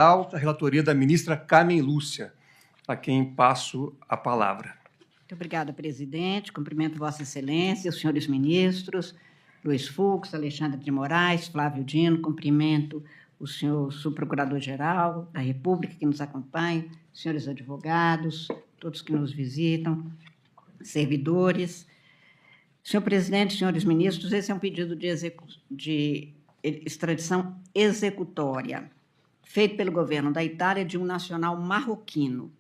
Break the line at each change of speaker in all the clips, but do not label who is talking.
A relatoria da ministra Carmen Lúcia, a quem passo a palavra.
Muito obrigada, presidente. Cumprimento Vossa Excelência, os senhores ministros, Luiz Fux, Alexandre de Moraes, Flávio Dino. Cumprimento o senhor subprocurador-geral da República que nos acompanha, senhores advogados, todos que nos visitam, servidores. Senhor presidente, senhores ministros, esse é um pedido de extradição executória, feito pelo governo da Itália de um nacional marroquino.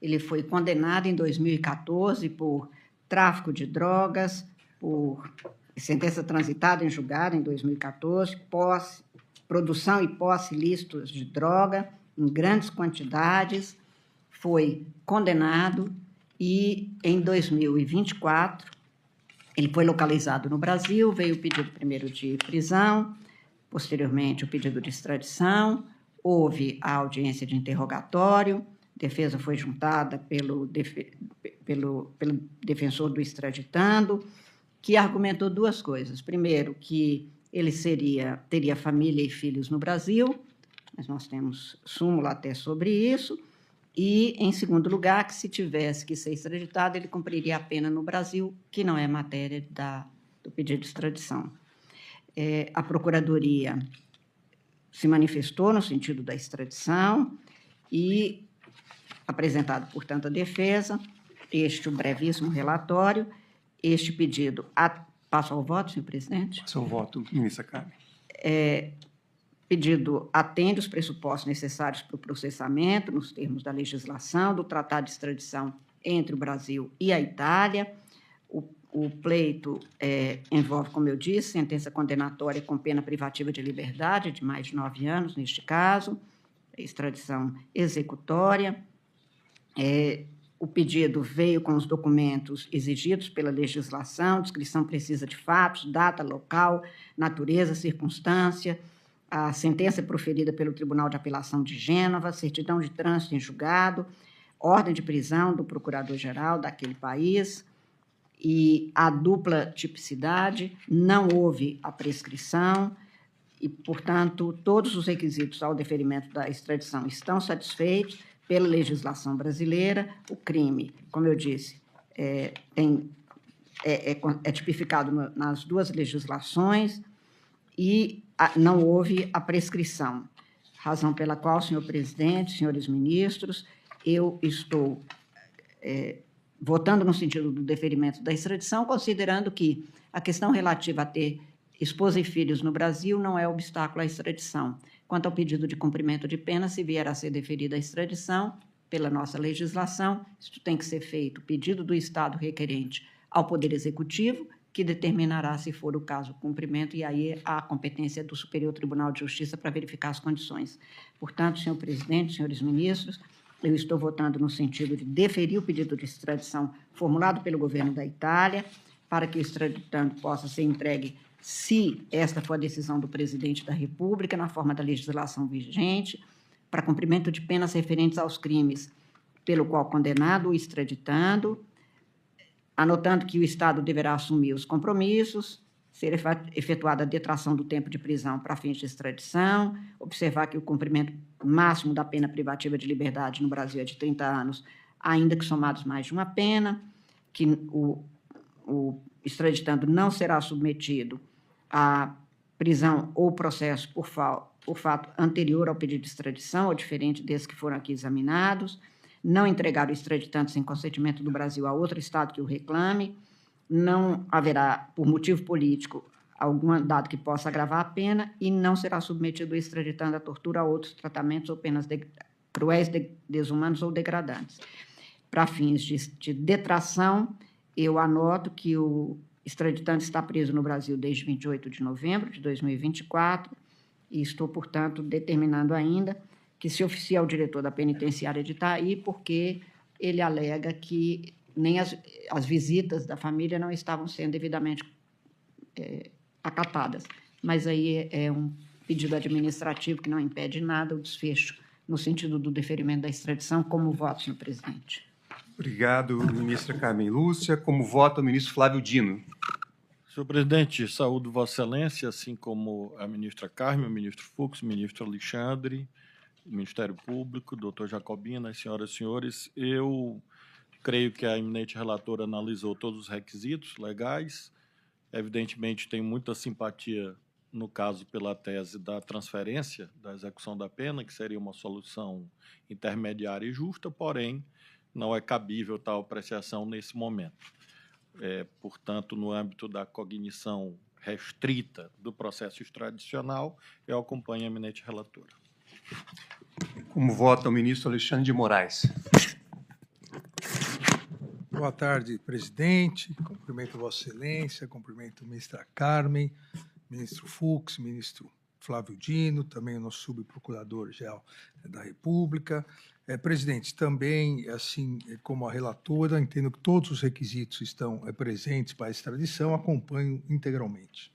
Ele foi condenado em 2014 por tráfico de drogas, por sentença transitada em julgado em 2014, produção e posse ilícitos de droga em grandes quantidades, foi condenado e, em 2024, ele foi localizado no Brasil, veio o pedido primeiro de prisão, posteriormente o pedido de extradição, houve a audiência de interrogatório, a defesa foi juntada pelo defensor do extraditando, que argumentou duas coisas. Primeiro, que ele teria família e filhos no Brasil, mas nós temos súmula até sobre isso, e, em segundo lugar, que se tivesse que ser extraditado, ele cumpriria a pena no Brasil, que não é matéria do pedido de extradição. A Procuradoria se manifestou no sentido da extradição e, apresentado, portanto, a defesa, o brevíssimo relatório, este pedido... Passo ao voto, senhor presidente?
Passo ao voto, ministra Carmen.
Pedido atende os pressupostos necessários para o processamento, nos termos da legislação, do Tratado de Extradição entre o Brasil e a Itália. O pleito envolve, como eu disse, sentença condenatória com pena privativa de liberdade de mais de 9 anos, neste caso, extradição executória. O pedido veio com os documentos exigidos pela legislação, descrição precisa de fatos, data, local, natureza, circunstância, a sentença proferida pelo Tribunal de Apelação de Gênova, certidão de trânsito em julgado, ordem de prisão do procurador-geral daquele país e a dupla tipicidade, não houve a prescrição e, portanto, todos os requisitos ao deferimento da extradição estão satisfeitos pela legislação brasileira. O crime, como eu disse, é tipificado nas duas legislações e não houve a prescrição, razão pela qual, senhor presidente, senhores ministros, eu estou votando no sentido do deferimento da extradição, considerando que a questão relativa a ter esposa e filhos no Brasil não é obstáculo à extradição. Quanto ao pedido de cumprimento de pena, se vier a ser deferida a extradição, pela nossa legislação, isso tem que ser feito, pedido do Estado requerente ao Poder Executivo, que determinará, se for o caso, o cumprimento, e aí a competência do Superior Tribunal de Justiça para verificar as condições. Portanto, senhor presidente, senhores ministros, eu estou votando no sentido de deferir o pedido de extradição formulado pelo governo da Itália, para que o extraditando possa ser entregue, se esta for a decisão do presidente da República, na forma da legislação vigente, para cumprimento de penas referentes aos crimes pelo qual condenado o extraditando, anotando que o Estado deverá assumir os compromissos, ser efetuada a detração do tempo de prisão para fins de extradição, observar que o cumprimento máximo da pena privativa de liberdade no Brasil é de 30 anos, ainda que somados mais de uma pena, que o extraditando não será submetido à prisão ou processo por fato anterior ao pedido de extradição, ou diferente desses que foram aqui examinados, não entregar o extraditando sem consentimento do Brasil a outro Estado que o reclame, não haverá, por motivo político, algum dado que possa agravar a pena e não será submetido o extraditando à tortura, a outros tratamentos ou penas cruéis, desumanos ou degradantes. Para fins de detração, eu anoto que o extraditando está preso no Brasil desde 28 de novembro de 2024 e estou, portanto, determinando ainda que se oficie ao diretor da penitenciária de Itaí, porque ele alega que nem as visitas da família não estavam sendo devidamente acatadas. Mas aí é um pedido administrativo que não impede nada o desfecho no sentido do deferimento da extradição. Como voto, senhor presidente?
Obrigado, ministra Carmen Lúcia. Como vota o ministro Flávio Dino?
Senhor presidente, saúdo Vossa Excelência, assim como a ministra Carmen, o ministro Fux, o ministro Alexandre Ministério Público, doutor Jacobina, senhoras e senhores, eu creio que a eminente relatora analisou todos os requisitos legais. Evidentemente, tenho muita simpatia, no caso, pela tese da transferência da execução da pena, que seria uma solução intermediária e justa, porém, não é cabível tal apreciação nesse momento. Portanto, no âmbito da cognição restrita do processo extradicional, eu acompanho a eminente relatora.
Como vota o ministro Alexandre de Moraes?
Boa tarde, presidente. Cumprimento Vossa Excelência, cumprimento a ministra Carmen, ministro Fux, ministro Flávio Dino, também o nosso subprocurador-geral da República. Presidente, também, assim como a relatora, entendo que todos os requisitos estão presentes para a extradição, acompanho integralmente.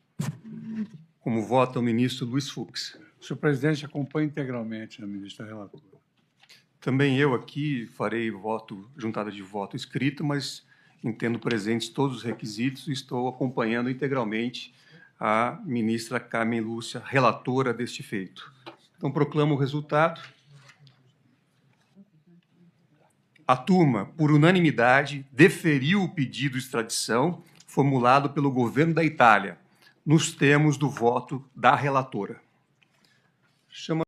Como vota o ministro Luiz Fux?
Senhor presidente, acompanho integralmente a ministra relatora.
Também eu aqui farei juntada de voto escrito, mas entendo presentes todos os requisitos e estou acompanhando integralmente a ministra Carmen Lúcia, relatora deste feito. Então, proclamo o resultado. A turma, por unanimidade, deferiu o pedido de extradição formulado pelo governo da Itália, nos termos do voto da relatora. Chama